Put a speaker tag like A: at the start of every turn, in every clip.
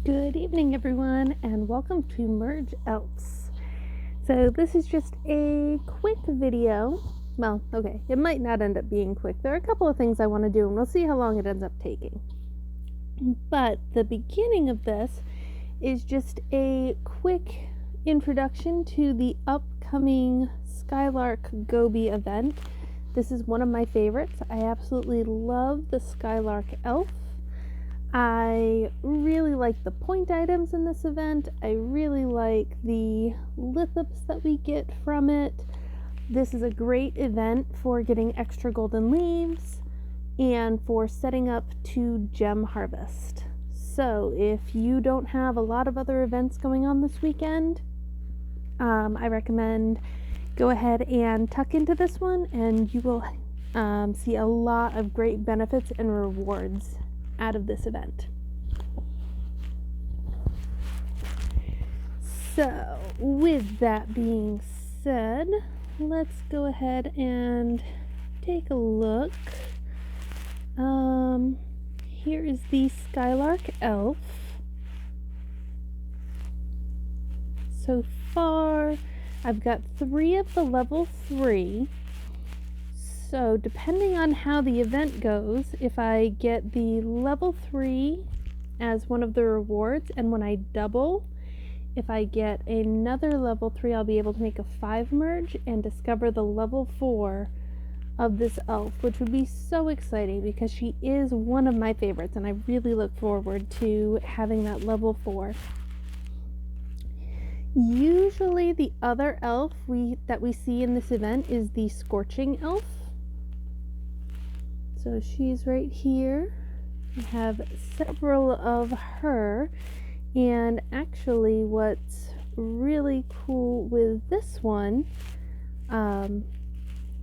A: Good evening, everyone, and welcome to Merge Elves. So this is just a quick video. Well, okay, it might not end up being quick. There are a couple of things I want to do, and we'll see how long it ends up taking. But the beginning of this is just a quick introduction to the upcoming Skylark Gobi event. This is one of my favorites. I absolutely love the Skylark Elf. I really like the point items in this event. I really like the lithops that we get from it. This is a great event for getting extra golden leaves and for setting up to gem harvest. So if you don't have a lot of other events going on this weekend, I recommend go ahead and tuck into this one, and you will see a lot of great benefits and rewards out of this event. So with that being said, let's go ahead and take a look. Here is the Skylark Elf. So far I've got 3 of the level 3. So depending on how the event goes, if I get the level 3 as one of the rewards, and when I double, if I get another level 3, I'll be able to make a 5 merge and discover the level 4 of this elf, which would be so exciting because she is one of my favorites, and I really look forward to having that level 4. Usually the other elf that we see in this event is the Scorching Elf. So she's right here. I have several of her, and actually what's really cool with this one,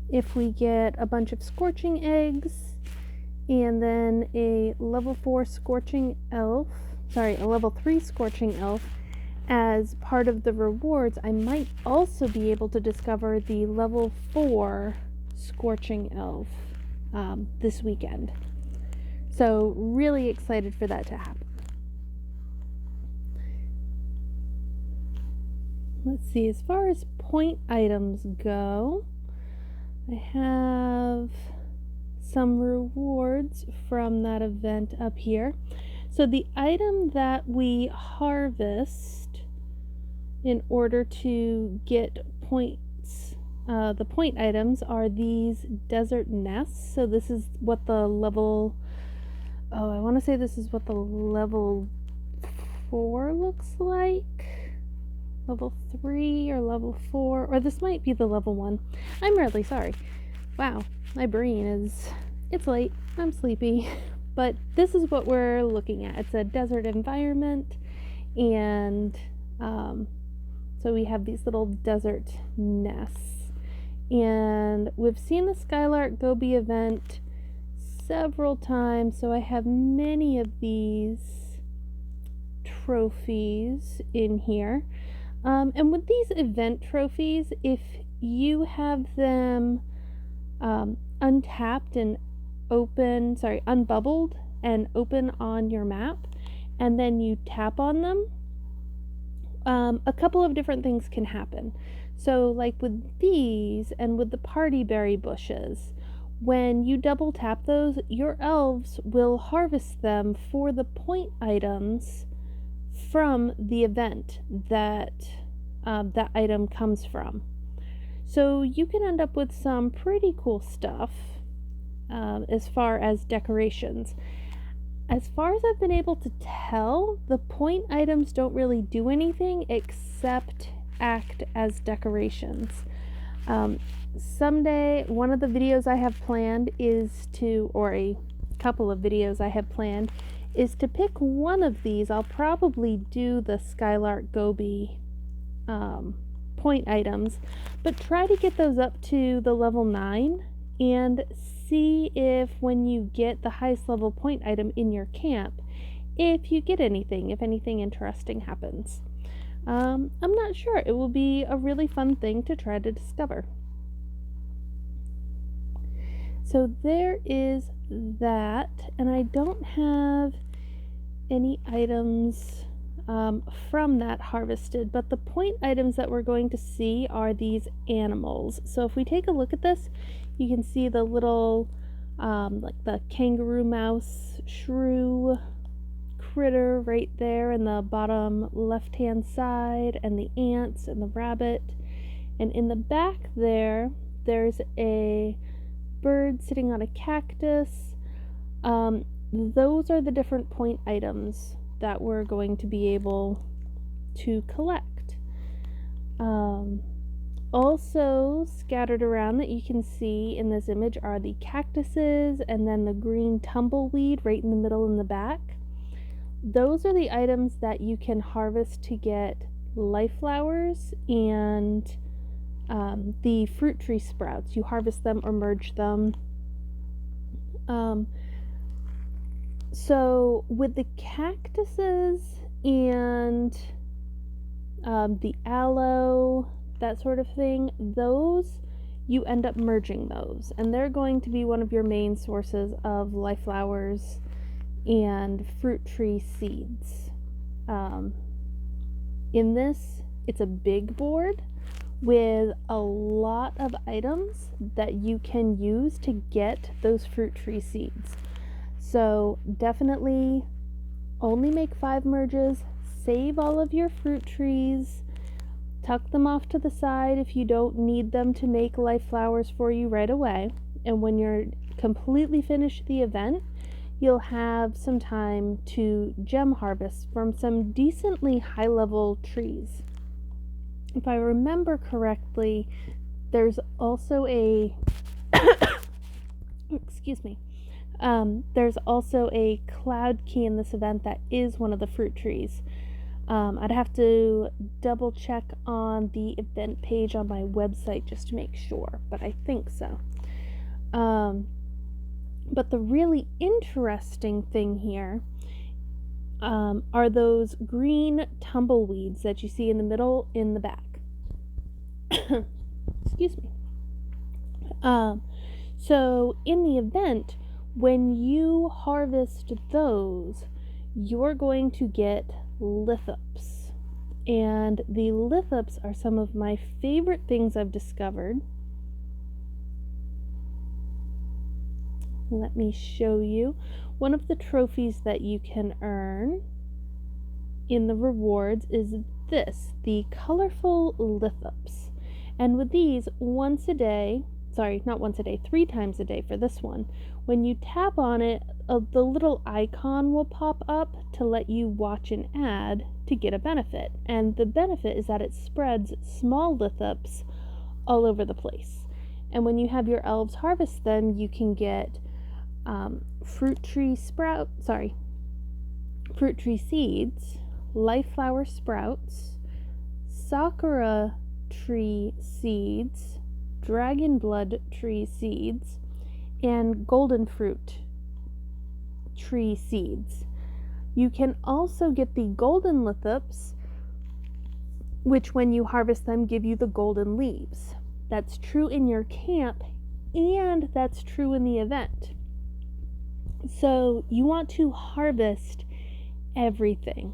A: if we get a bunch of scorching eggs and then a level 4 scorching elf, a level 3 scorching elf as part of the rewards, I might also be able to discover the level 4 scorching elf this weekend. So really excited for that to happen. Let's see, as far as point items go, I have some rewards from that event up here. So the item that we harvest in order to get points, the point items are these desert nests. So this is what the level, I want to say this is what the level 4 looks like. Level 3 or level 4, or this might be the level 1. I'm really sorry. Wow, my brain is, it's late, I'm sleepy. But this is what we're looking at. It's a desert environment, and so we have these little desert nests. And we've seen the Skylark Gobi event several times, so I have many of these trophies in here. And with these event trophies, if you have them untapped and unbubbled and open on your map, and then you tap on them, a couple of different things can happen. So like with these and with the party berry bushes, when you double tap those, your elves will harvest them for the point items from the event that that item comes from. So you can end up with some pretty cool stuff as far as decorations. As far as I've been able to tell, the point items don't really do anything except act as decorations. Someday, one of the videos I have planned or a couple of videos I have planned, is to pick one of these. I'll probably do the Skylark Gobi point items, but try to get those up to the level 9 and see if when you get the highest level point item in your camp, if you get anything, if anything interesting happens. I'm not sure. It will be a really fun thing to try to discover. So there is that, and I don't have any items from that harvested, but the point items that we're going to see are these animals. So if we take a look at this, you can see the little like the kangaroo mouse shrew critter right there in the bottom left hand side, and the ants and the rabbit, and in the back there's a bird sitting on a cactus. Those are the different point items that we're going to be able to collect. Also scattered around that you can see in this image are the cactuses and then the green tumbleweed right in the middle in the back. Those are the items that you can harvest to get life flowers and the fruit tree sprouts. You harvest them or merge them. So with the cactuses and the aloe, that sort of thing, those you end up merging those, and they're going to be one of your main sources of life flowers and fruit tree seeds. In this, it's a big board with a lot of items that you can use to get those fruit tree seeds. So definitely only make 5 merges, save all of your fruit trees, tuck them off to the side if you don't need them to make life flowers for you right away, and when you're completely finished the event, you'll have some time to gem harvest from some decently high level trees. If I remember correctly, there's also a excuse me. There's also a cloud key in this event that is one of the fruit trees. I'd have to double check on the event page on my website just to make sure, but I think so. But the really interesting thing here are those green tumbleweeds that you see in the middle in the back. Excuse me. So in the event, when you harvest those, you're going to get lithops. And the lithops are some of my favorite things I've discovered. Let me show you. One of the trophies that you can earn in the rewards is this, the colorful lithops. And with these, once a day, sorry, not once a day, 3 times a day for this one, when you tap on it, the little icon will pop up to let you watch an ad to get a benefit. And the benefit is that it spreads small lithops all over the place. And when you have your elves harvest them, you can get fruit tree seeds, life flower sprouts, sakura tree seeds, dragon blood tree seeds, and golden fruit tree seeds. You can also get the golden lithops, which when you harvest them give you the golden leaves. That's true in your camp, and that's true in the event. So you want to harvest everything.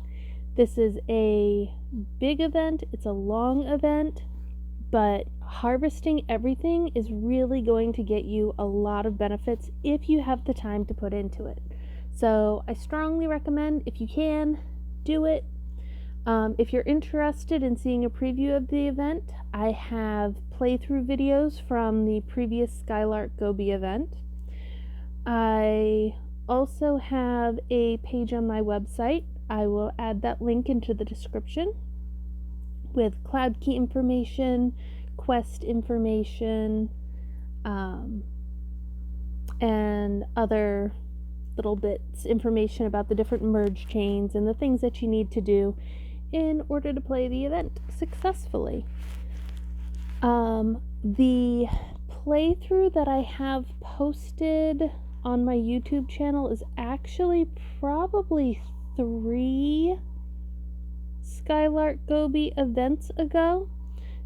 A: This is a big event, it's a long event, but harvesting everything is really going to get you a lot of benefits if you have the time to put into it. So I strongly recommend, if you can, do it. If you're interested in seeing a preview of the event, I have playthrough videos from the previous Skylark Gobi event. I also have a page on my website. I will add that link into the description with cloud key information, quest information, and other little bits, information about the different merge chains and the things that you need to do in order to play the event successfully. The playthrough that I have posted on my YouTube channel is actually probably 3 Skylark Gobi events ago.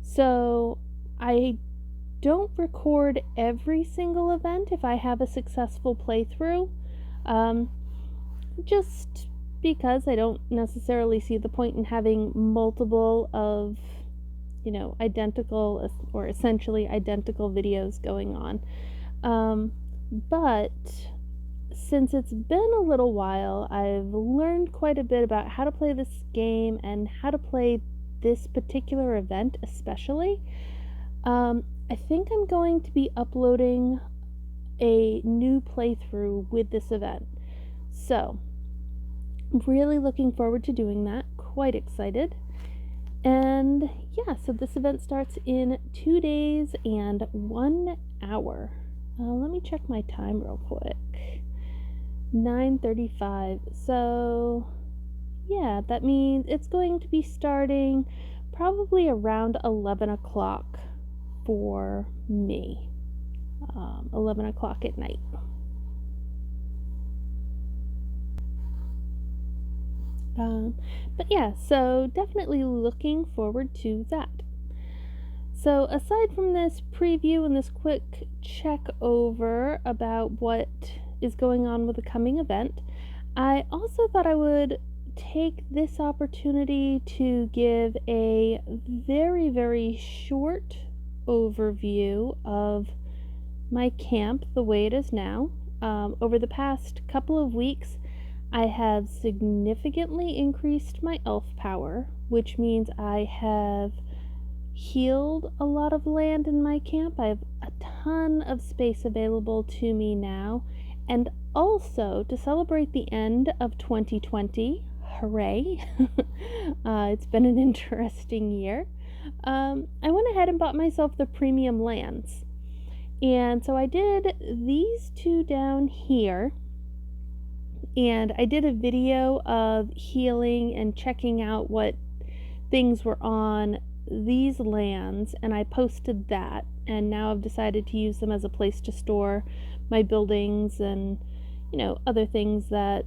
A: So I don't record every single event if I have a successful playthrough. Just because I don't necessarily see the point in having multiple of, identical or essentially identical videos going on. But since it's been a little while, I've learned quite a bit about how to play this game and how to play this particular event especially. I think I'm going to be uploading a new playthrough with this event. So, really looking forward to doing that. Quite excited. And yeah, so this event starts in 2 days and 1 hour. Let me check my time real quick. 9:35. So yeah, that means it's going to be starting probably around 11 o'clock for me. 11 o'clock at night. But yeah, so definitely looking forward to that. So aside from this preview and this quick check over about what is going on with the coming event, I also thought I would take this opportunity to give a very, very short overview of my camp the way it is now. Over the past couple of weeks, I have significantly increased my elf power, which means I have healed a lot of land in my camp. I have a ton of space available to me now. And also, to celebrate the end of 2020, hooray, it's been an interesting year, I went ahead and bought myself the premium lands. And so I did these two down here, and I did a video of healing and checking out what things were on these lands, and I posted that, and now I've decided to use them as a place to store my buildings and, other things that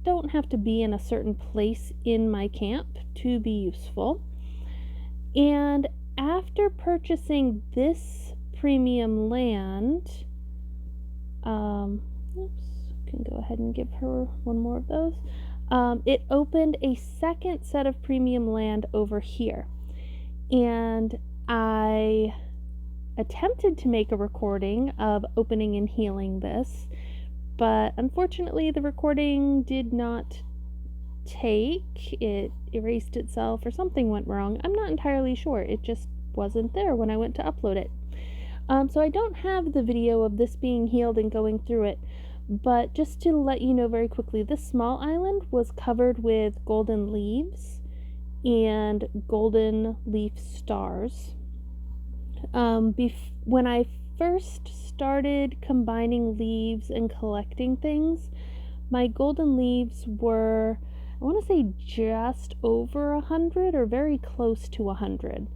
A: don't have to be in a certain place in my camp to be useful. And after purchasing this premium land, can go ahead and give her one more of those. It opened a second set of premium land over here. And I attempted to make a recording of opening and healing this, but unfortunately the recording did not take. It erased itself or something went wrong. I'm not entirely sure. It just wasn't there when I went to upload it. So I don't have the video of this being healed and going through it, but just to let you know very quickly, this small island was covered with golden leaves and golden leaf stars. When I first started combining leaves and collecting things, my golden leaves were, I want to say, just over 100 or very close to 100.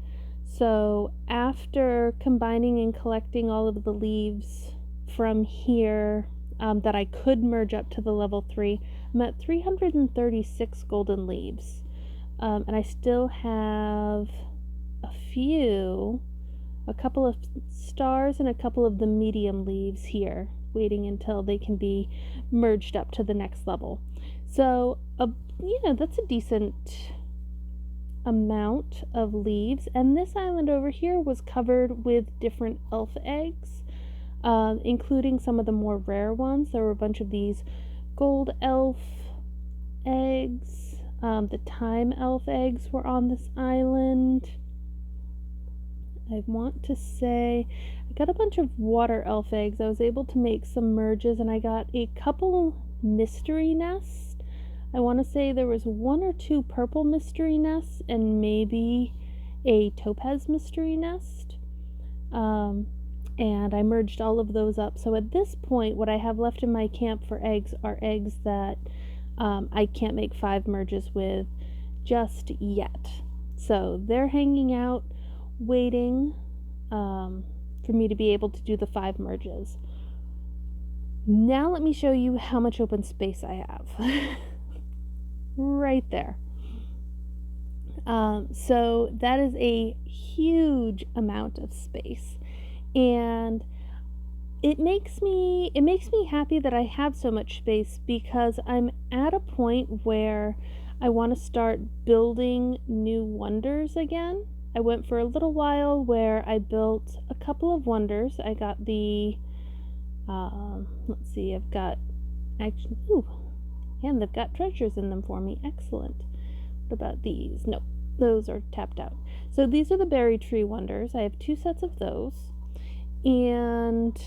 A: So after combining and collecting all of the leaves from here that I could merge up to the level 3, I'm at 336 golden leaves. And I still have a couple of stars and a couple of the medium leaves here, waiting until they can be merged up to the next level. So, that's a decent amount of leaves. And this island over here was covered with different elf eggs, including some of the more rare ones. There were a bunch of these gold elf eggs. The time elf eggs were on this island. I want to say I got a bunch of water elf eggs. I was able to make some merges, and I got a couple mystery nests. I want to say there was 1 or 2 purple mystery nests and maybe a topaz mystery nest. And I merged all of those up. So at this point, what I have left in my camp for eggs are eggs that I can't make 5 merges with just yet. So they're hanging out, waiting for me to be able to do the 5 merges. Now let me show you how much open space I have. Right there. So that is a huge amount of space. And it makes me happy that I have so much space, because I'm at a point where I want to start building new wonders again. I went for a little while where I built a couple of wonders. I got the let's see, I've got actually, ooh, and they've got treasures in them for me. Excellent. What about these? No, those are tapped out. So these are the berry tree wonders. I have 2 sets of those. And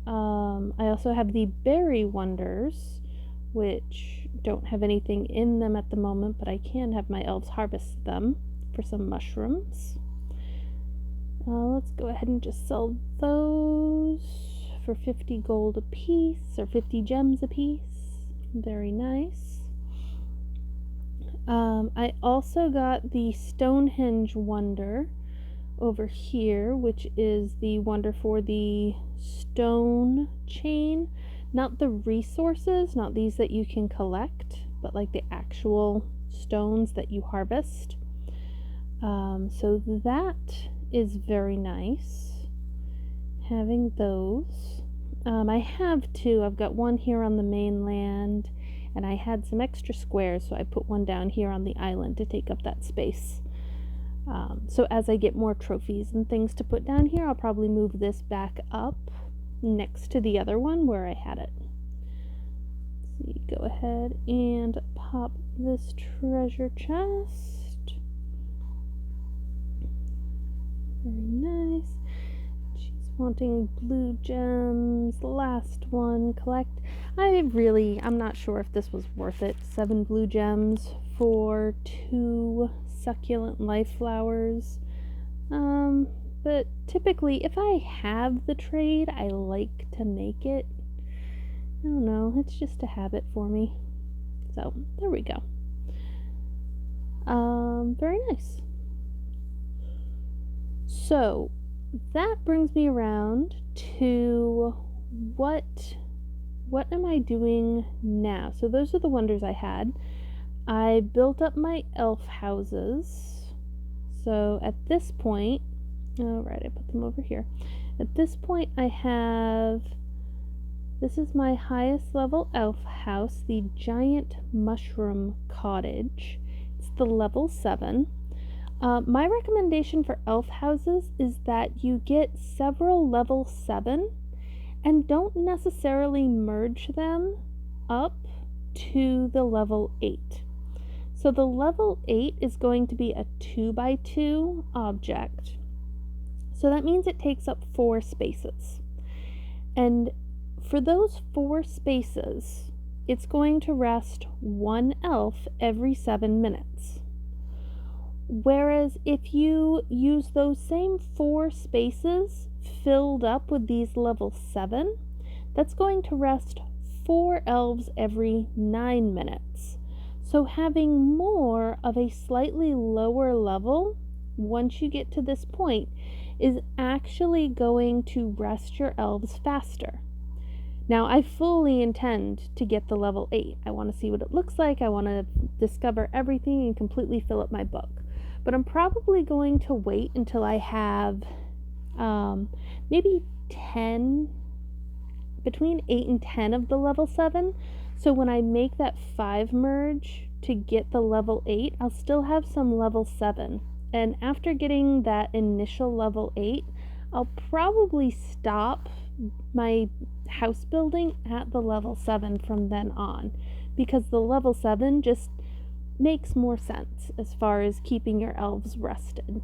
A: I also have the berry wonders, which don't have anything in them at the moment, but I can have my elves harvest them for some mushrooms. Let's go ahead and just sell those for 50 gold a piece, or 50 gems a piece. Very nice. I also got the Stonehenge Wonder over here, which is the wonder for the stone chain. Not the resources, not these that you can collect, but like the actual stones that you harvest. So that is very nice, having those. I have 2. I've got one here on the mainland, and I had some extra squares, so I put one down here on the island to take up that space. So as I get more trophies and things to put down here, I'll probably move this back up next to the other one where I had it. Let's see, go ahead and pop this treasure chest. Very nice. She's wanting blue gems. Last one, collect. I'm not sure if this was worth it. 7 blue gems for 2 succulent life flowers. But typically, if I have the trade, I like to make it. I don't know, it's just a habit for me. So, there we go. Very nice. So, that brings me around to what am I doing now? So those are the wonders I had. I built up my elf houses. So at this point, alright, I put them over here. At this point this is my highest level elf house, the giant mushroom cottage. It's the level 7. My recommendation for elf houses is that you get several level 7 and don't necessarily merge them up to the level 8. So the level 8 is going to be a 2x2 object. So that means it takes up 4 spaces. And for those 4 spaces, it's going to rest 1 elf every 7 minutes. Whereas if you use those same 4 spaces filled up with these level 7, that's going to rest 4 elves every 9 minutes. So having more of a slightly lower level once you get to this point is actually going to rest your elves faster. Now, I fully intend to get the level 8. I want to see what it looks like. I want to discover everything and completely fill up my book. But I'm probably going to wait until I have maybe 10, between 8 and 10 of the level 7. So when I make that 5 merge to get the level 8, I'll still have some level 7. And after getting that initial level 8, I'll probably stop my house building at the level 7 from then on, because the level 7 just makes more sense as far as keeping your elves rested.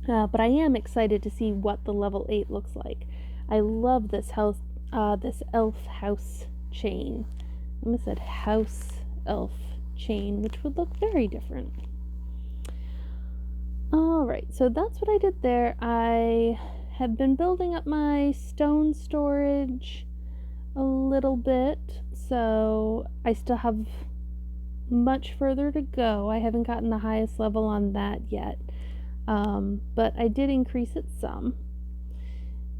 A: But I am excited to see what the level 8 looks like. I love this house, this elf house chain. I almost said house elf chain, which would look very different. Alright, so that's what I did there. I have been building up my stone storage a little bit, so I still have much further to go. I haven't gotten the highest level on that yet, but I did increase it some,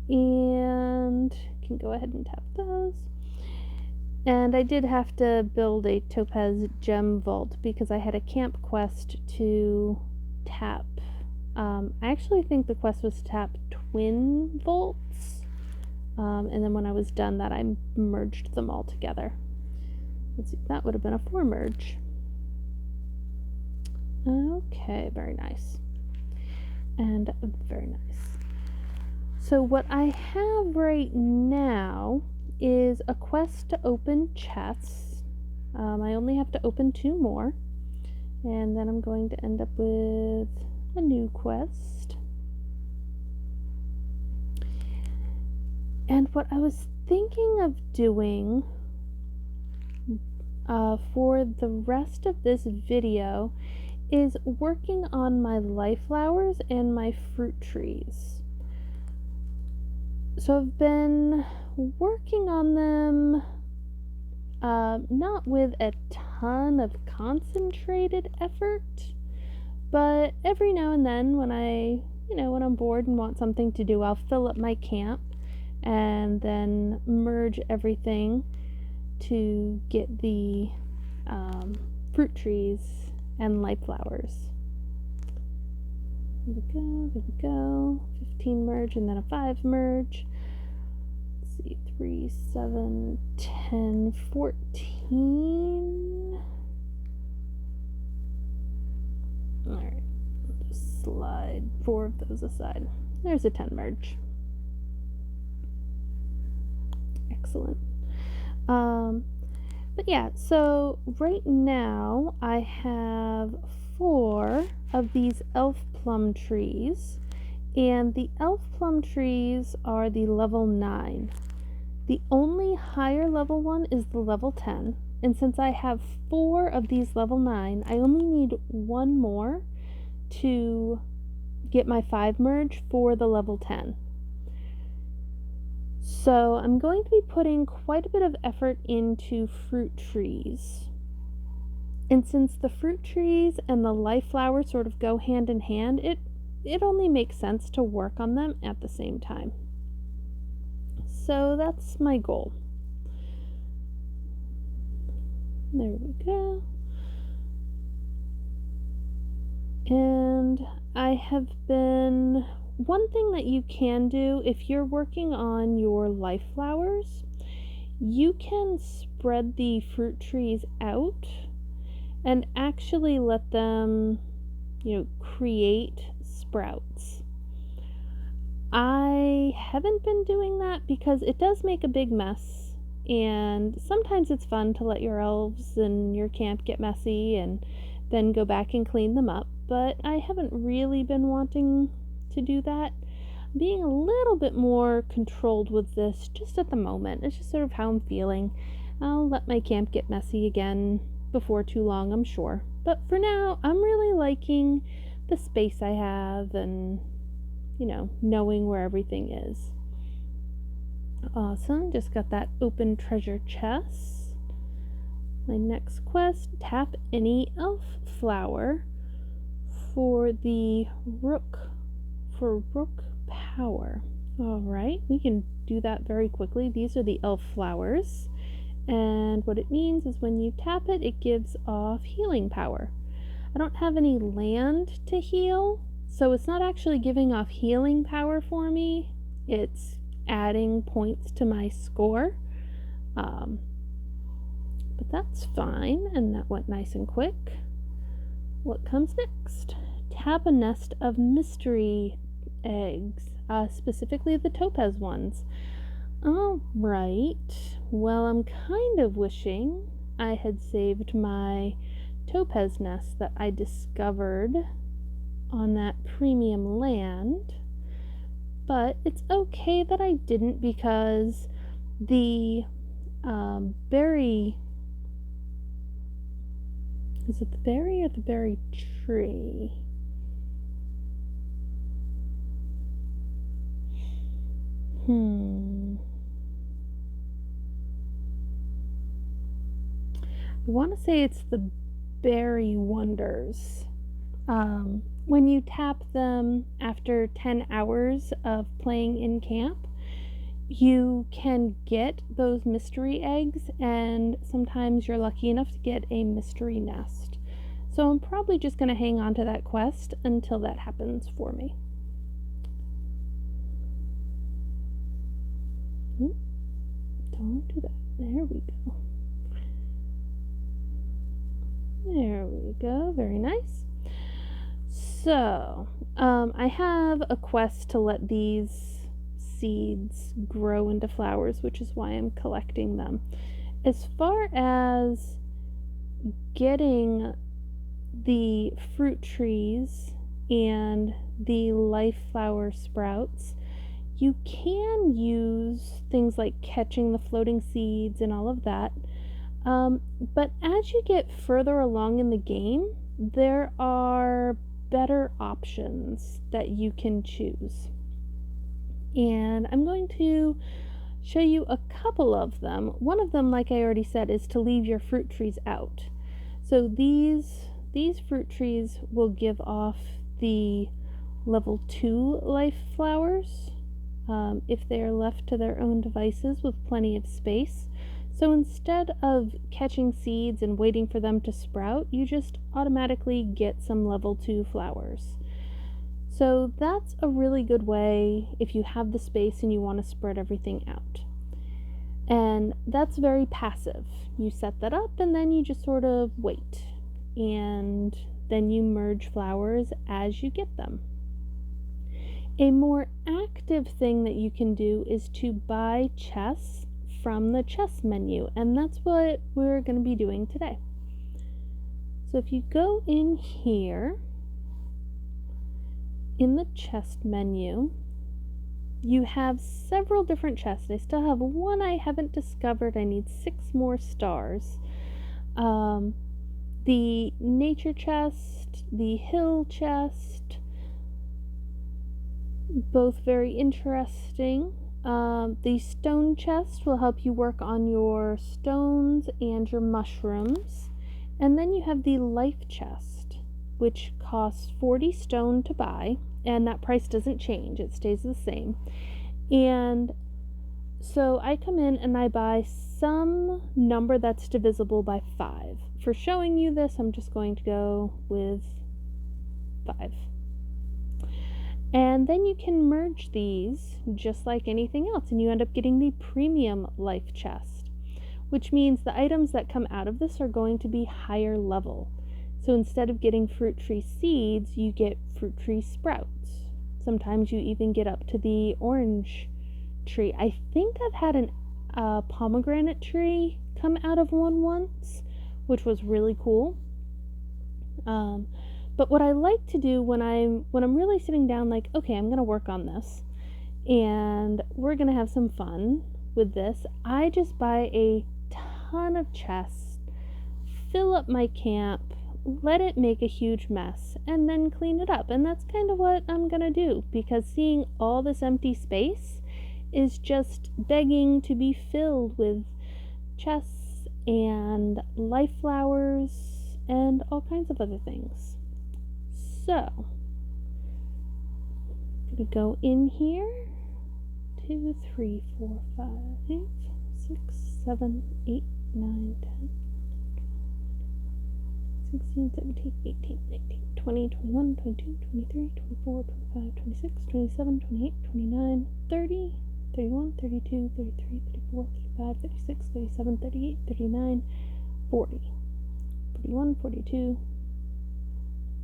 A: and can go ahead and tap those. And I did have to build a topaz gem vault because I had a camp quest to tap. I actually think the quest was to tap twin vaults. and then when I was done that, I merged them all together. Let's see, that would have been a 4 merge. Okay, very nice. And very nice. So what I have right now is a quest to open chests. I only have to open 2 more, and then I'm going to end up with a new quest. And what I was thinking of doing for the rest of this video is working on my life flowers and my fruit trees. So I've been working on them, not with a ton of concentrated effort, but every now and then when when I'm bored and want something to do, I'll fill up my camp and then merge everything to get the fruit trees and light flowers. There we go. 15 merge and then a 5 merge. Let's see, 3, 7, 10, 14. Alright, I'll just slide 4 of those aside. There's a 10 merge. Excellent. But yeah, so right now I have 4 of these elf plum trees, and the elf plum trees are the level 9. The only higher level one is the level 10, and since I have 4 of these level 9, I only need 1 more to get my 5 merge for the level 10. So I'm going to be putting quite a bit of effort into fruit trees. And since the fruit trees and the life flowers sort of go hand in hand, it only makes sense to work on them at the same time. So that's my goal. There we go. And I have been... One thing that you can do if you're working on your life flowers, you can spread the fruit trees out and actually let them, create sprouts. I haven't been doing that because it does make a big mess, and sometimes it's fun to let your elves and your camp get messy and then go back and clean them up, but I haven't really been wanting to do that. I'm being a little bit more controlled with this just at the moment. It's just sort of how I'm feeling. I'll let my camp get messy again before too long, I'm sure. But for now, I'm really liking the space I have and, knowing where everything is. Awesome. Just got that open treasure chest. My next quest, tap any elf flower for the rook power. Alright, we can do that very quickly. These are the elf flowers, and what it means is when you tap it, it gives off healing power. I don't have any land to heal, so it's not actually giving off healing power for me. It's adding points to my score, but that's fine, and that went nice and quick. What comes next? Tap a nest of mystery eggs, specifically the topaz ones. Alright, well, I'm kind of wishing I had saved my topaz nest that I discovered on that premium land, but it's okay that I didn't because the berry... Is it the berry or the berry tree? I want to say it's the berry wonders. When you tap them after 10 hours of playing in camp, you can get those mystery eggs, and sometimes you're lucky enough to get a mystery nest. So I'm probably just going to hang on to that quest until that happens for me. Don't do that. There we go. There we go. Very nice. So, I have a quest to let these seeds grow into flowers, which is why I'm collecting them. As far as getting the fruit trees and the life flower sprouts, you can use things like catching the floating seeds and all of that. But as you get further along in the game, there are better options that you can choose. And I'm going to show you a couple of them. One of them, like I already said, is to leave your fruit trees out. So these fruit trees will give off the level 2 life flowers if they are left to their own devices with plenty of space. So instead of catching seeds and waiting for them to sprout, you just automatically get some level 2 flowers. So that's a really good way if you have the space and you want to spread everything out. And that's very passive. You set that up and then you just sort of wait. And then you merge flowers as you get them. A more active thing that you can do is to buy chests from the chest menu, and that's what we're going to be doing today. So if you go in here in the chest menu, you have several different chests. I still have one I haven't discovered. I need 6 more stars. The nature chest, the hill chest, both very interesting. The stone chest will help you work on your stones and your mushrooms. And then you have the life chest, which costs 40 stone to buy, and that price doesn't change, it stays the same. And so I come in and I buy some number that's divisible by 5. For showing you this, I'm just going to go with 5. And then you can merge these just like anything else, and you end up getting the premium life chest, which means the items that come out of this are going to be higher level. So instead of getting fruit tree seeds, you get fruit tree sprouts. Sometimes you even get up to the orange tree. I think I've had a pomegranate tree come out of one once, which was really cool. But what I like to do when I'm really sitting down, like, okay, I'm gonna work on this and we're gonna have some fun with this, I just buy a ton of chests, fill up my camp, let it make a huge mess, and then clean it up. And that's kind of what I'm gonna do, because seeing all this empty space is just begging to be filled with chests and life flowers and all kinds of other things. So, I'm going to go in here. 2, 3, 4, 5, 6, 7, 8, 9, 10, 16, 17, 18, 19, 20, 21, 22, 23, 24, 25, 26, 27, 28, 29, 30, 31, 32, 33, 34, 35, 36, 37, 38, 39, 40, 41, 42.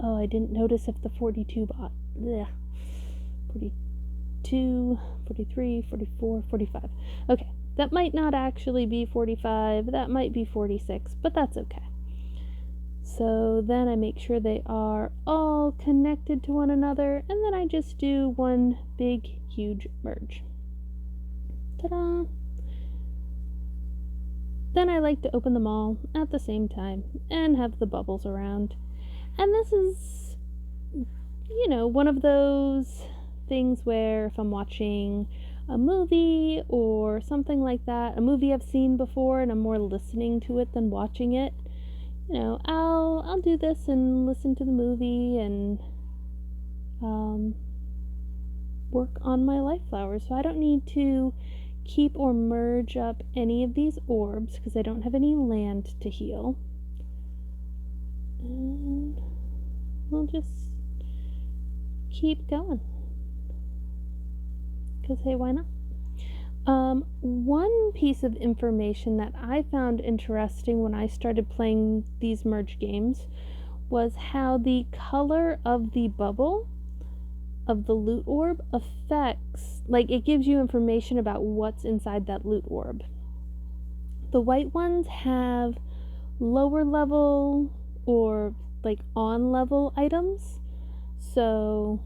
A: Oh, I didn't notice if the 42 bot. Blech. 42, 43, 44, 45. Okay, that might not actually be 45. That might be 46, but that's okay. So then I make sure they are all connected to one another, and then I just do one big, huge merge. Ta-da! Then I like to open them all at the same time and have the bubbles around. And this is, one of those things where if I'm watching a movie or something like that, a movie I've seen before and I'm more listening to it than watching it, I'll do this and listen to the movie and work on my life flowers. So I don't need to keep or merge up any of these orbs because I don't have any land to heal. And we'll just keep going. Because, hey, why not? One piece of information that I found interesting when I started playing these merge games was how the color of the bubble of the loot orb affects, like, it gives you information about what's inside that loot orb. The white ones have lower level or like on level items. So,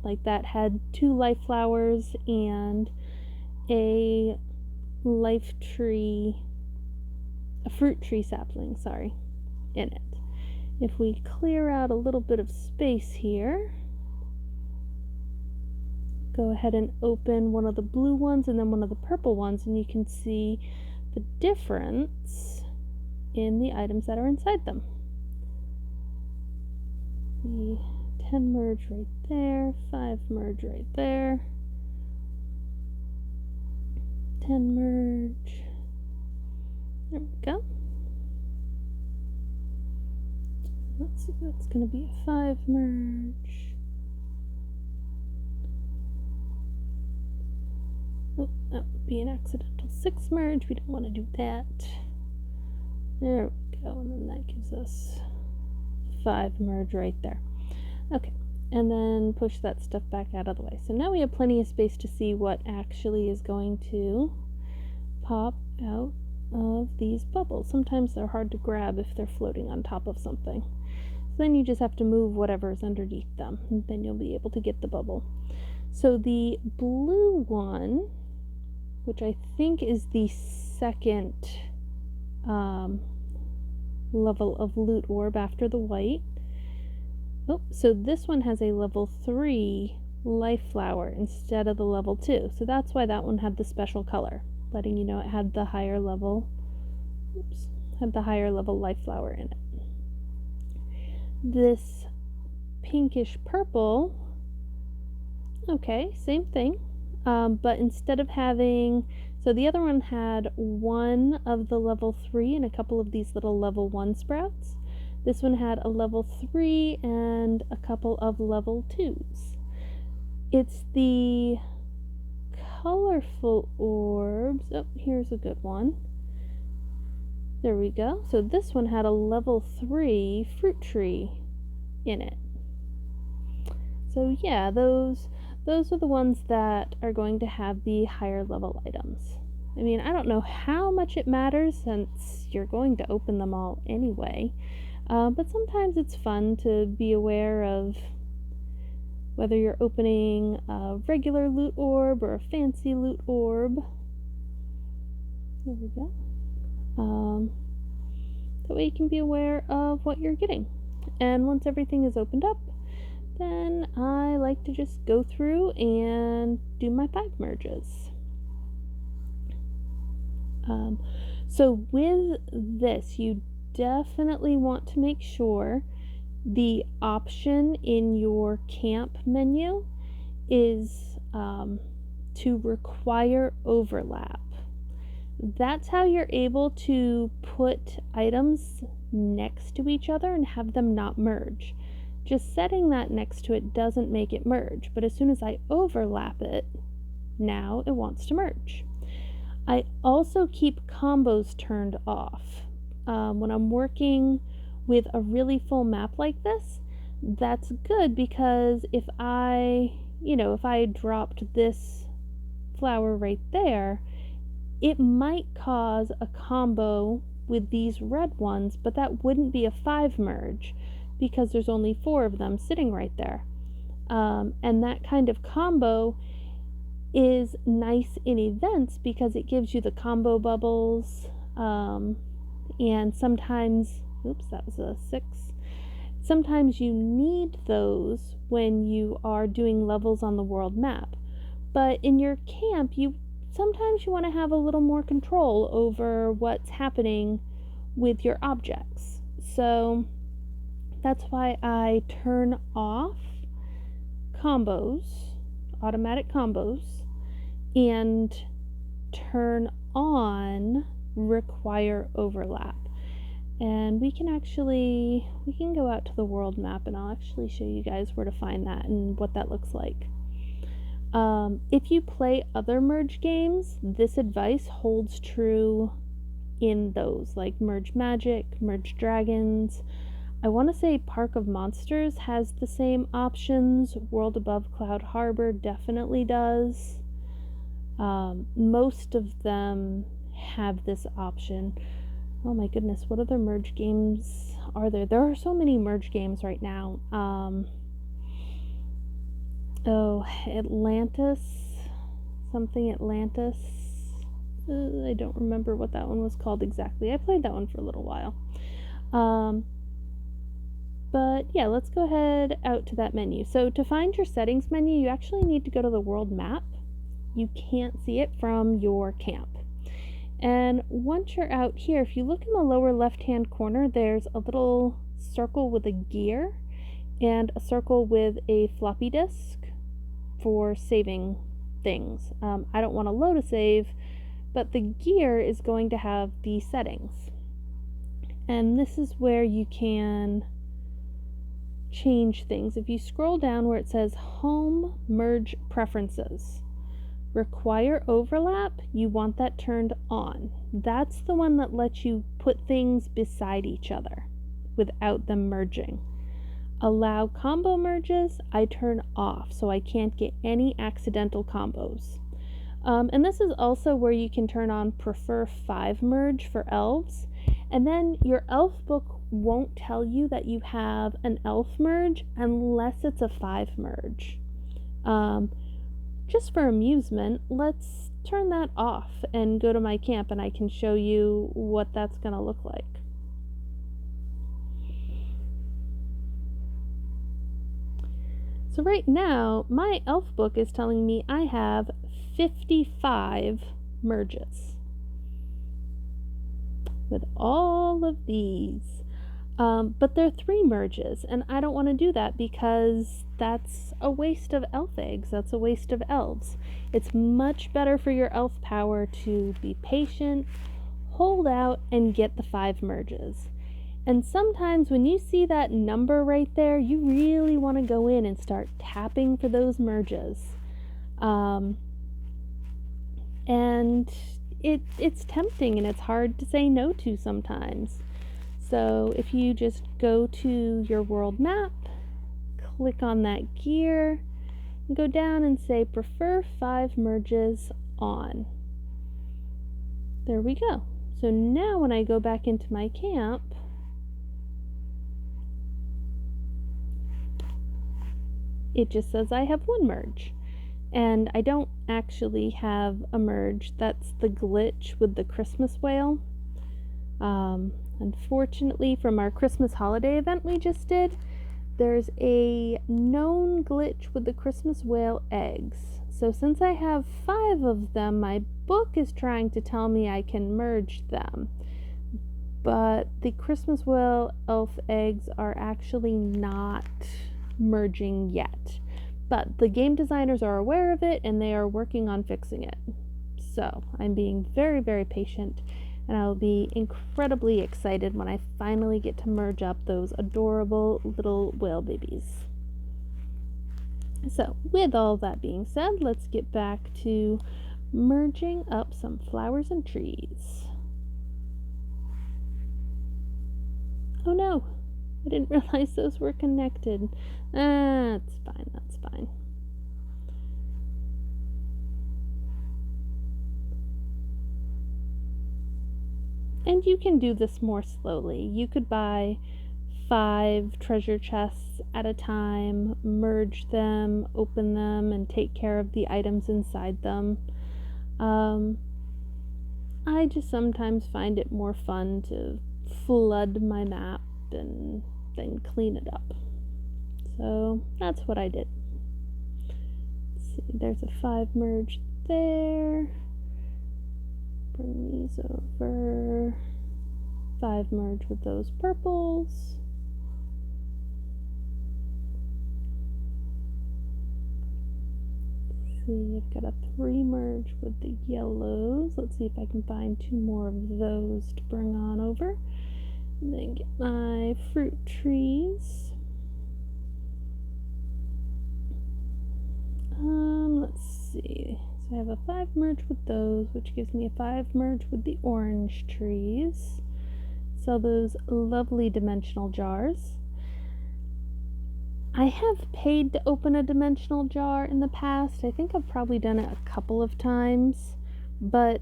A: like that had 2 life flowers and a fruit tree sapling, in it. If we clear out a little bit of space here, go ahead and open one of the blue ones and then one of the purple ones, and you can see the difference in the items that are inside them. The 10 merge right there, 5 merge right there, 10 merge, there we go. Let's see, that's going to be a 5 merge. Oh, that would be an accidental 6 merge. We don't want to do that. There we go, and then that gives us 5 merge right there. Okay, and then push that stuff back out of the way. So now we have plenty of space to see what actually is going to pop out of these bubbles. Sometimes they're hard to grab if they're floating on top of something. So then you just have to move whatever's underneath them, and then you'll be able to get the bubble. So the blue one, which I think is the second level of loot orb after the white. Oh, so this one has a level 3 life flower instead of the level 2. So that's why that one had the special color, letting you know it had the higher level, life flower in it. This pinkish purple, okay, same thing. But instead of having, so the other one had one of the level 3 and a couple of these little level 1 sprouts. This one had a level 3 and a couple of level 2s. It's the colorful orbs. Oh, here's a good one. There we go. So this one had a level 3 fruit tree in it. So yeah, those are the ones that are going to have the higher level items. I mean, I don't know how much it matters since you're going to open them all anyway, but sometimes it's fun to be aware of whether you're opening a regular loot orb or a fancy loot orb. There we go. That way you can be aware of what you're getting. And once everything is opened up, then I like to just go through and do my 5 merges. So with this, you definitely want to make sure the option in your camp menu is to require overlap. That's how you're able to put items next to each other and have them not merge. Just setting that next to it doesn't make it merge, but as soon as I overlap it, now it wants to merge. I also keep combos turned off. When I'm working with a really full map like this, that's good because if I dropped this flower right there, it might cause a combo with these red ones, but that wouldn't be a 5 merge because there's only 4 of them sitting right there. And that kind of combo is nice in events because it gives you the combo bubbles, and sometimes, oops, that was a 6. Sometimes you need those when you are doing levels on the world map. But in your camp, sometimes you want to have a little more control over what's happening with your objects. So that's why I turn off combos, automatic combos, and turn on require overlap. And we can go out to the world map and I'll actually show you guys where to find that and what that looks like. If you play other merge games, this advice holds true in those, like Merge Magic, Merge Dragons. I want to say Park of Monsters has the same options. World Above Cloud Harbor definitely does. Most of them have this option. Oh my goodness, what other merge games are there? There are so many merge games right now. Atlantis. Something Atlantis. I don't remember what that one was called exactly. I played that one for a little while. But yeah, let's go ahead out to that menu. So to find your settings menu, you actually need to go to the world map. You can't see it from your camp. And once you're out here, if you look in the lower left-hand corner, there's a little circle with a gear and a circle with a floppy disk for saving things. I don't want to load a save, but the gear is going to have the settings. And this is where you can change things. If you scroll down where it says Home Merge Preferences, Require Overlap, you want that turned on. That's the one that lets you put things beside each other without them merging. Allow combo merges, I turn off so I can't get any accidental combos. And this is also where you can turn on Prefer 5 Merge for elves. And then your elf book won't tell you that you have an elf merge unless it's a 5 merge. Just for amusement, let's turn that off and go to my camp and I can show you what that's going to look like. So right now, my elf book is telling me I have 55 merges with all of these. But they're 3 merges, and I don't want to do that because that's a waste of elf eggs. That's a waste of elves. It's much better for your elf power to be patient, hold out, and get the 5 merges. And sometimes when you see that number right there, you really want to go in and start tapping for those merges. And it's tempting and it's hard to say no to sometimes. So if you just go to your world map, click on that gear, and go down and say Prefer 5 Merges on. There we go. So now when I go back into my camp, it just says I have 1 merge. And I don't actually have a merge. That's the glitch with the Christmas whale. Unfortunately, from our Christmas holiday event we just did, there's a known glitch with the Christmas whale eggs. So since I have 5 of them, my book is trying to tell me I can merge them. But the Christmas whale elf eggs are actually not merging yet. But the game designers are aware of it and they are working on fixing it. So I'm being very, very patient. And I'll be incredibly excited when I finally get to merge up those adorable little whale babies. So, with all that being said, let's get back to merging up some flowers and trees. Oh no, I didn't realize those were connected. That's fine, that's fine. And you can do this more slowly. You could buy 5 treasure chests at a time, merge them, open them, and take care of the items inside them. I just sometimes find it more fun to flood my map and then clean it up. So that's what I did. Let's see, there's a 5 merge there. Bring these over. 5 merge with those purples. Let's see, I've got a 3 merge with the yellows. Let's see if I can find 2 more of those to bring on over. And then get my fruit trees. let's see. So I have a 5 merge with those, which gives me a 5 merge with the orange trees. Sell those lovely dimensional jars. I have paid to open a dimensional jar in the past. I think I've probably done it a couple of times, but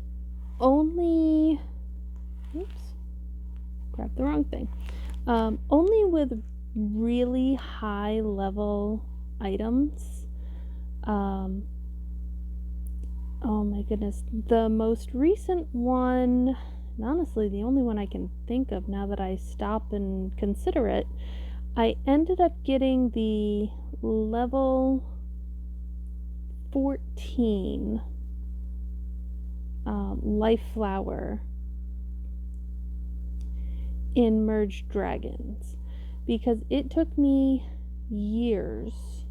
A: only, oops, grabbed the wrong thing. Only with really high level items. Oh my goodness, the most recent one, and honestly the only one I can think of now that I stop and consider it, I ended up getting the level 14 life flower in Merged Dragons, because it took me years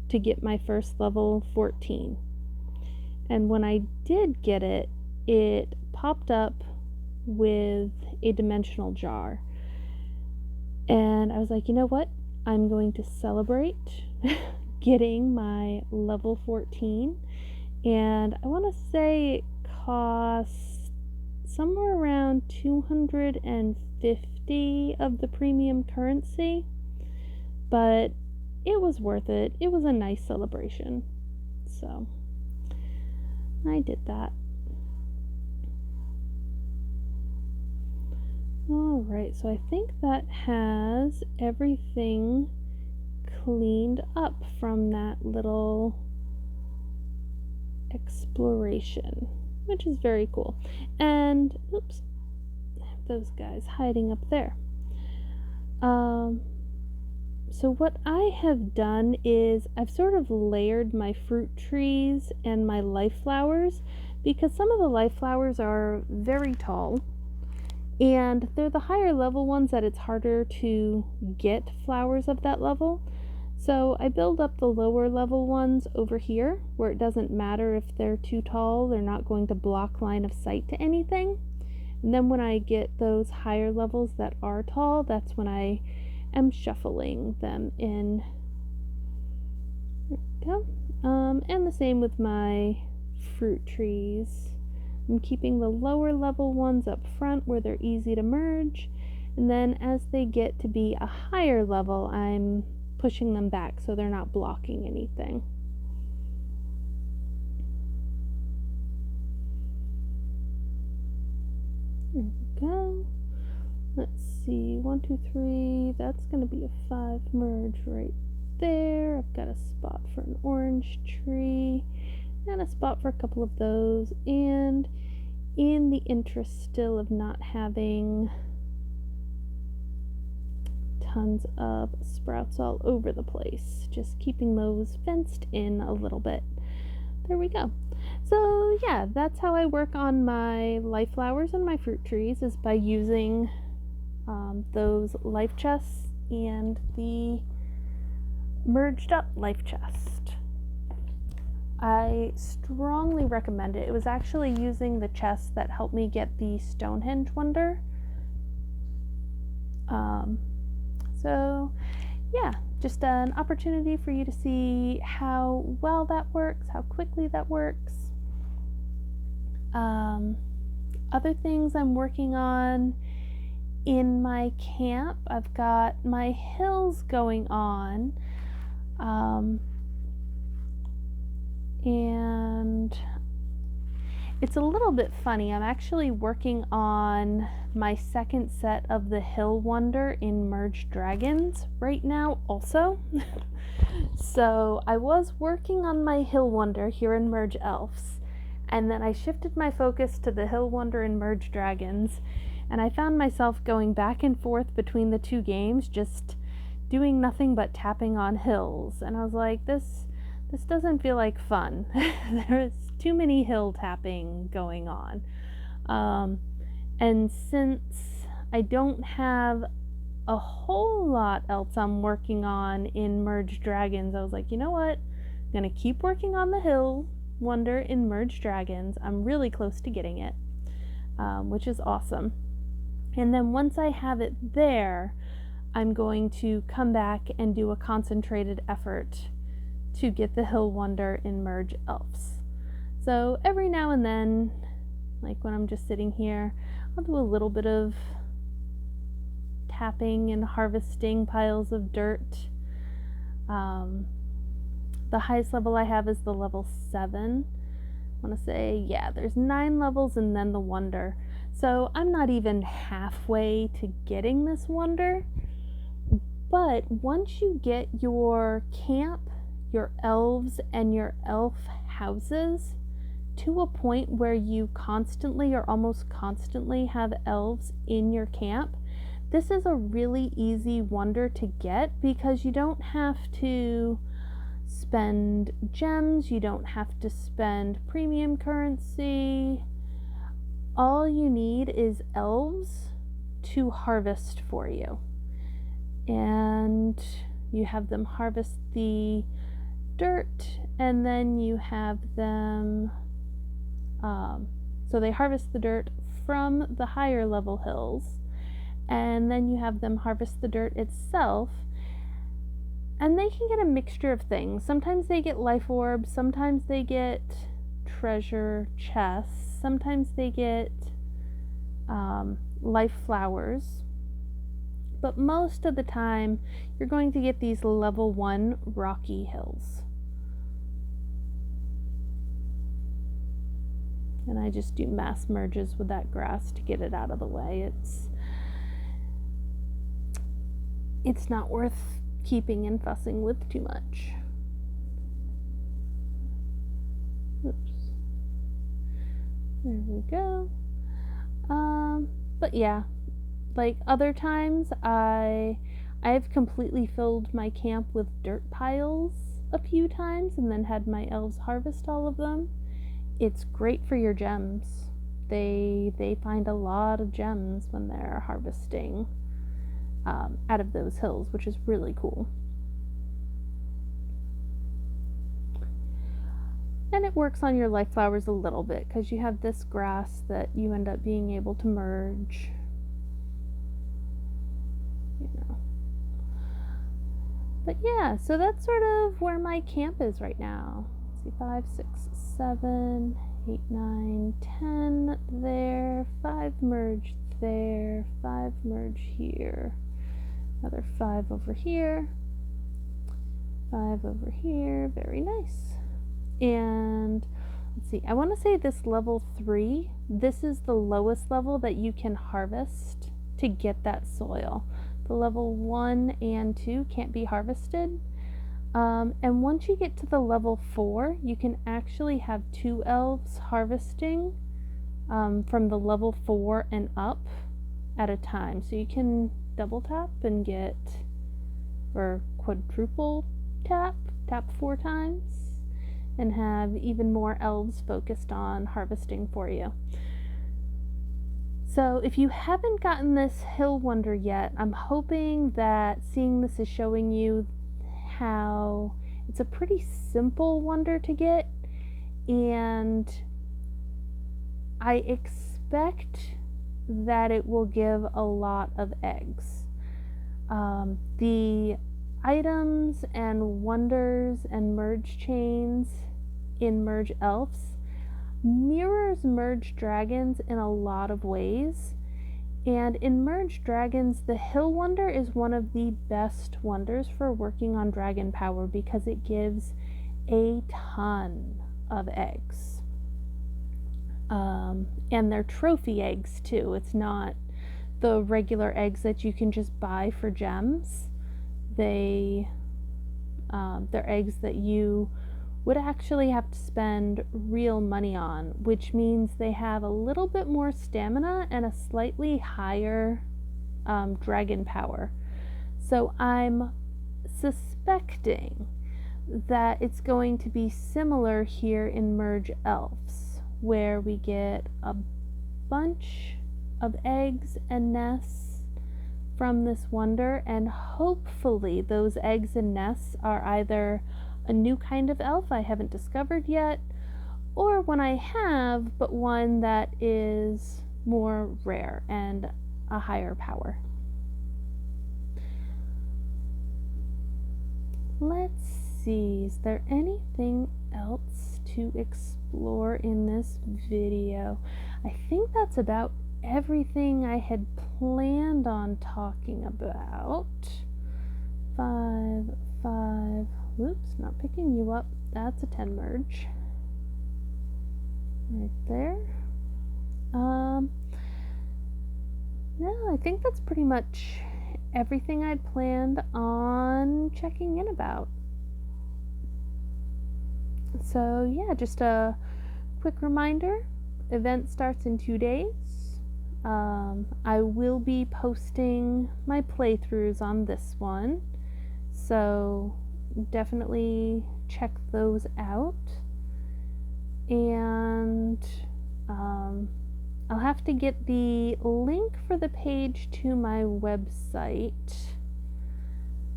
A: to get my first level 14. And when I did get it, it popped up with a dimensional jar. And I was like, you know what? I'm going to celebrate getting my level 14. And I want to say it costs somewhere around 250 of the premium currency. But it was worth it. It was a nice celebration. So I did that. Alright, so I think that has everything cleaned up from that little exploration, which is very cool. And, oops, those guys hiding up there. So what I have done is I've sort of layered my fruit trees and my life flowers, because some of the life flowers are very tall and they're the higher level ones that it's harder to get flowers of that level. So I build up the lower level ones over here where it doesn't matter if they're too tall, they're not going to block line of sight to anything. And then when I get those higher levels that are tall, that's when I am shuffling them in. There we go. And the same with my fruit trees. I'm keeping the lower level ones up front where they're easy to merge, and then as they get to be a higher level, I'm pushing them back so they're not blocking anything. There we go. Let's see, 1, 2, 3, that's going to be a 5 merge right there. I've got a spot for an orange tree and a spot for a couple of those, and in the interest still of not having tons of sprouts all over the place, just keeping those fenced in a little bit. There we go. So yeah, that's how I work on my life flowers and my fruit trees, is by using those life chests and the merged up life chest. I strongly recommend it. It was actually using the chest that helped me get the Stonehenge Wonder. So yeah, just an opportunity for you to see how well that works, how quickly that works. Other things I'm working on in my camp, I've got my hills going on. And it's a little bit funny. I'm actually working on my second set of the Hill Wonder in Merged Dragons right now also. So I was working on my Hill Wonder here in Merge Elves, and then I shifted my focus to the Hill Wonder in Merged Dragons, and I found myself going back and forth between the two games, just doing nothing but tapping on hills. And I was like, this doesn't feel like fun. There's too many hill tapping going on. And since I don't have a whole lot else I'm working on in Merged Dragons, I was like, you know what? I'm gonna keep working on the Hill Wonder in Merged Dragons. I'm really close to getting it, which is awesome. And then once I have it there, I'm going to come back and do a concentrated effort to get the Hill Wonder in Merge Elves. So every now and then, like when I'm just sitting here, I'll do a little bit of tapping and harvesting piles of dirt. The highest level I have is the level 7. I want to say, yeah, there's 9 levels and then the Wonder. So I'm not even halfway to getting this Wonder. But once you get your camp, your elves, and your elf houses to a point where you constantly or almost constantly have elves in your camp, this is a really easy Wonder to get because you don't have to spend gems, you don't have to spend premium currency. All you need is elves to harvest for you. And you have them harvest the dirt, and then you have them, so they harvest the dirt from the higher level hills, and then you have them harvest the dirt itself, and they can get a mixture of things. Sometimes they get life orbs, sometimes they get treasure chests, sometimes they get life flowers. But most of the time, you're going to get these level 1 rocky hills. And I just do mass merges with that grass to get it out of the way. It's not worth keeping and fussing with too much. Oops. There we go. But yeah. Like other times, I've completely filled my camp with dirt piles a few times and then had my elves harvest all of them. It's great for your gems. They find a lot of gems when they're harvesting out of those hills, which is really cool. And it works on your life flowers a little bit because you have this grass that you end up being able to merge. But yeah, so that's sort of where my camp is right now. Let's see, 5, 6, 7, 8, 9, 10 there, 5 merge there, 5 merge here, another 5 over here, 5 over here, very nice. And let's see, I want to say this level 3, this is the lowest level that you can harvest to get that soil. The level 1 and 2 can't be harvested. And once you get to the level 4, you can actually have 2 elves harvesting from the level 4 and up at a time. So you can double tap and get, or quadruple tap 4 times, and have even more elves focused on harvesting for you. So if you haven't gotten this Hill Wonder yet, I'm hoping that seeing this is showing you how it's a pretty simple wonder to get, and I expect that it will give a lot of eggs. The items and wonders and merge chains in Merge Elves mirrors Merge Dragons in a lot of ways, and in Merge Dragons, the Hill Wonder is one of the best wonders for working on dragon power because it gives a ton of eggs. And they're trophy eggs too. It's not the regular eggs that you can just buy for gems. They're eggs that you would actually have to spend real money on, which means they have a little bit more stamina and a slightly higher dragon power. So I'm suspecting that it's going to be similar here in Merge Elves, where we get a bunch of eggs and nests from this wonder, and hopefully those eggs and nests are either a new kind of elf I haven't discovered yet, or one I have, but one that is more rare and a higher power. Let's see, is there anything else to explore in this video? I think that's about everything I had planned on talking about. 5, 5, whoops, not picking you up. That's a 10 merge. Right there. No, I think that's pretty much everything I'd planned on checking in about. So yeah, just a quick reminder, event starts in 2 days. I will be posting my playthroughs on this one, so definitely check those out. And I'll have to get the link for the page to my website.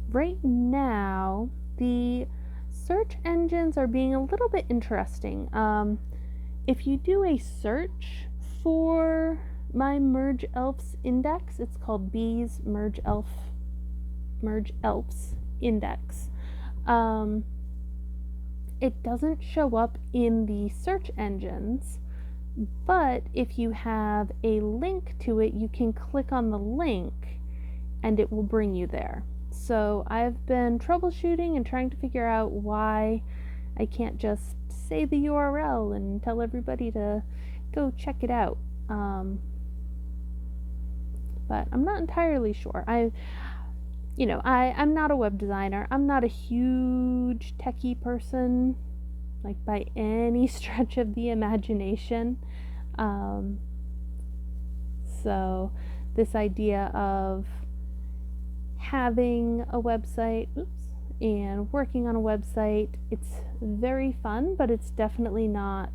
A: Right now, the search engines are being a little bit interesting. If you do a search for my Merge Elves index, it's called B's Merge Elves Index. It doesn't show up in the search engines, but if you have a link to it, you can click on the link and it will bring you there. So I've been troubleshooting and trying to figure out why I can't just say the URL and tell everybody to go check it out. But I'm not entirely sure. I'm not a web designer. I'm not a huge techie person, like by any stretch of the imagination. So this idea of having a website, and working on a website, it's very fun, but it's definitely not,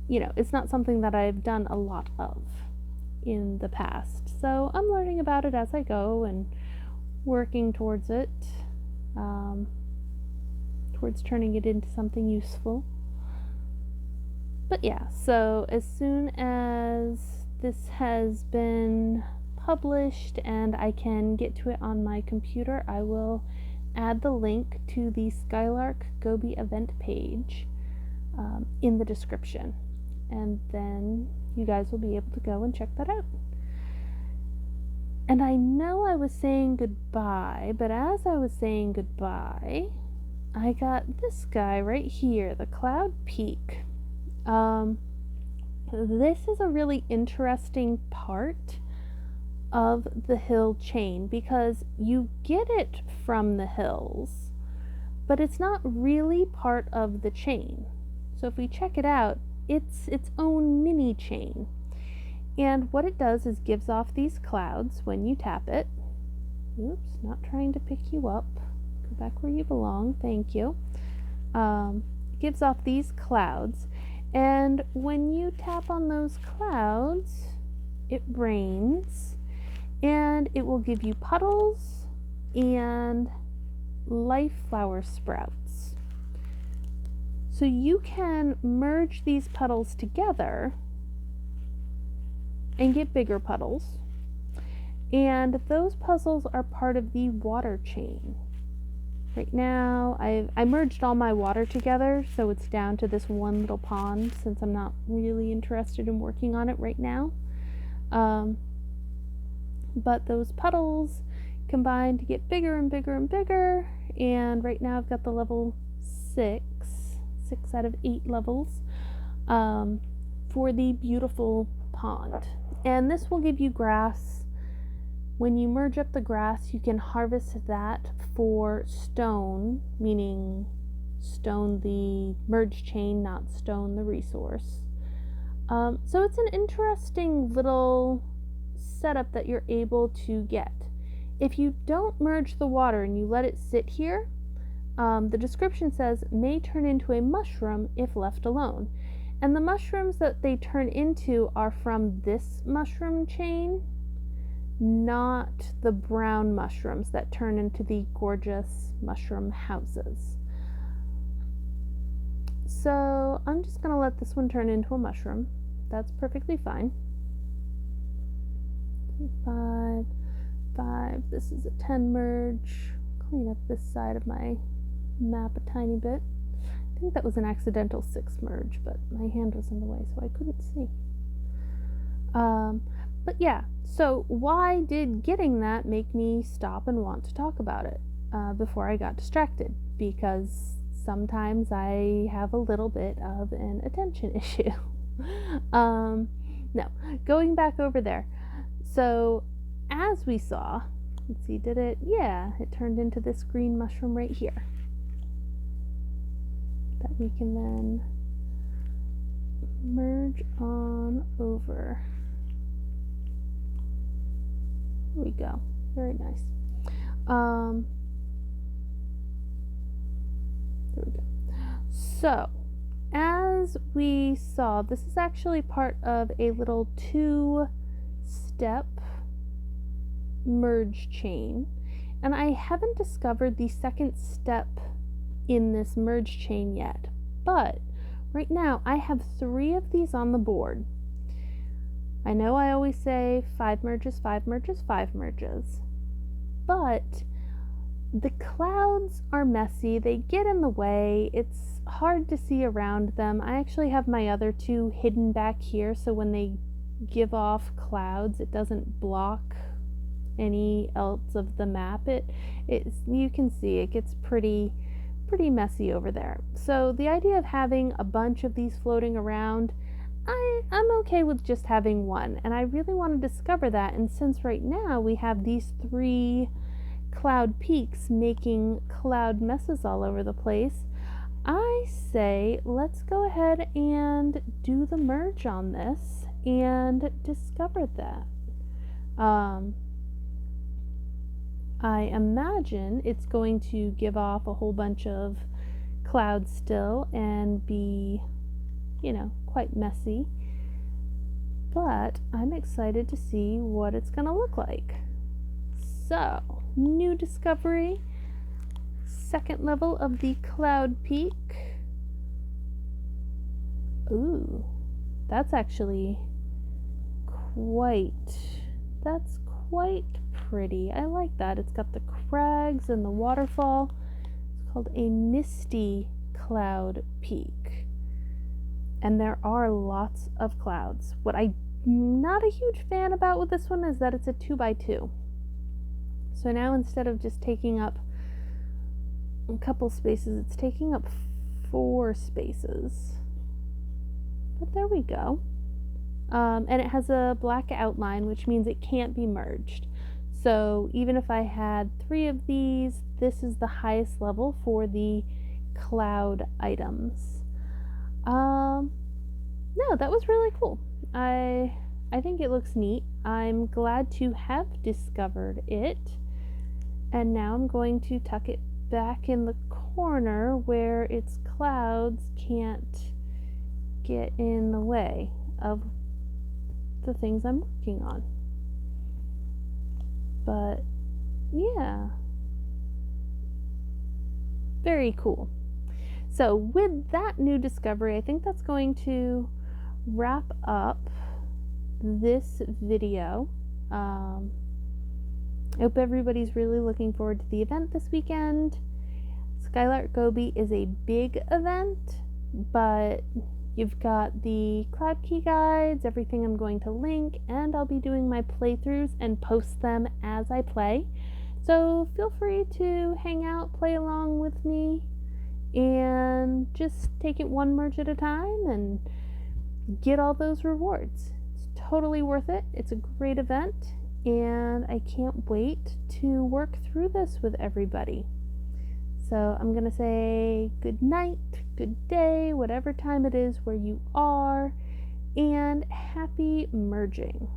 A: it's not something that I've done a lot of in the past. So I'm learning about it as I go and working towards it, towards turning it into something useful. But yeah, so as soon as this has been published and I can get to it on my computer, I will add the link to the Skylark Gobi Event page in the description, and then you guys will be able to go and check that out. And I know I was saying goodbye, but as I was saying goodbye, I got this guy right here, the Cloud Peak. This is a really interesting part of the hill chain because you get it from the hills, but it's not really part of the chain. So if we check it out, it's its own mini chain. And what it does is gives off these clouds when you tap it. Oops, not trying to pick you up. Go back where you belong. Thank you. It gives off these clouds. And when you tap on those clouds, it rains. And it will give you puddles and life flower sprouts. So you can merge these puddles together and get bigger puddles, and those puzzles are part of the water chain. Right now I merged all my water together, so it's down to this one little pond since I'm not really interested in working on it right now. But those puddles combine to get bigger and bigger and bigger, and right now I've got the level 6 out of 8 levels for the beautiful pond. And this will give you grass. When you merge up the grass, you can harvest that for stone, meaning stone the merge chain, not stone the resource. So it's an interesting little setup that you're able to get. If you don't merge the water and you let it sit here, the description says may turn into a mushroom if left alone. And the mushrooms that they turn into are from this mushroom chain, not the brown mushrooms that turn into the gorgeous mushroom houses. So I'm just going to let this one turn into a mushroom. That's perfectly fine. 5, 5. This is a 10 merge. Clean up this side of my map a tiny bit. I think that was an accidental 6 merge, but my hand was in the way, so I couldn't see. But yeah, so why did getting that make me stop and want to talk about it before I got distracted? Because sometimes I have a little bit of an attention issue. No, going back over there. So as we saw, let's see, did it? Yeah, it turned into this green mushroom right here that we can then merge on over. There we go. Very nice. There we go. So, as we saw, this is actually part of a little 2-step merge chain, and I haven't discovered the second step in this merge chain yet, but right now I have 3 of these on the board. I know I always say 5 merges, 5 merges, 5 merges, but the clouds are messy, they get in the way, it's hard to see around them. I actually have my other 2 hidden back here, so when they give off clouds it doesn't block any else of the map. You can see it gets pretty messy over there. So the idea of having a bunch of these floating around, I'm okay with just having one, and I really want to discover that. And since right now we have these 3 cloud peaks making cloud messes all over the place, I say let's go ahead and do the merge on this and discover that. I imagine it's going to give off a whole bunch of clouds still and be, quite messy, but I'm excited to see what it's going to look like. So, new discovery, 2nd level of the cloud peak. Ooh, that's actually quite pretty. I like that. It's got the crags and the waterfall. It's called a Misty cloud peak. And there are lots of clouds. What I'm not a huge fan about with this one is that it's a 2x2. So now instead of just taking up a couple spaces, it's taking up 4 spaces. But there we go. And it has a black outline, which means it can't be merged. So even if I had 3 of these, this is the highest level for the cloud items. No, that was really cool. I think it looks neat. I'm glad to have discovered it. And now I'm going to tuck it back in the corner where its clouds can't get in the way of the things I'm working on. But yeah, very cool. So with that new discovery, I think that's going to wrap up this video. I hope everybody's really looking forward to the event this weekend. Skylark Gobi is a big event, but you've got the cloud key guides, everything I'm going to link, and I'll be doing my playthroughs and post them as I play. So feel free to hang out, play along with me, and just take it one merge at a time and get all those rewards. It's totally worth it. It's a great event, and I can't wait to work through this with everybody. So I'm going to say good night, good day, whatever time it is where you are, and happy merging.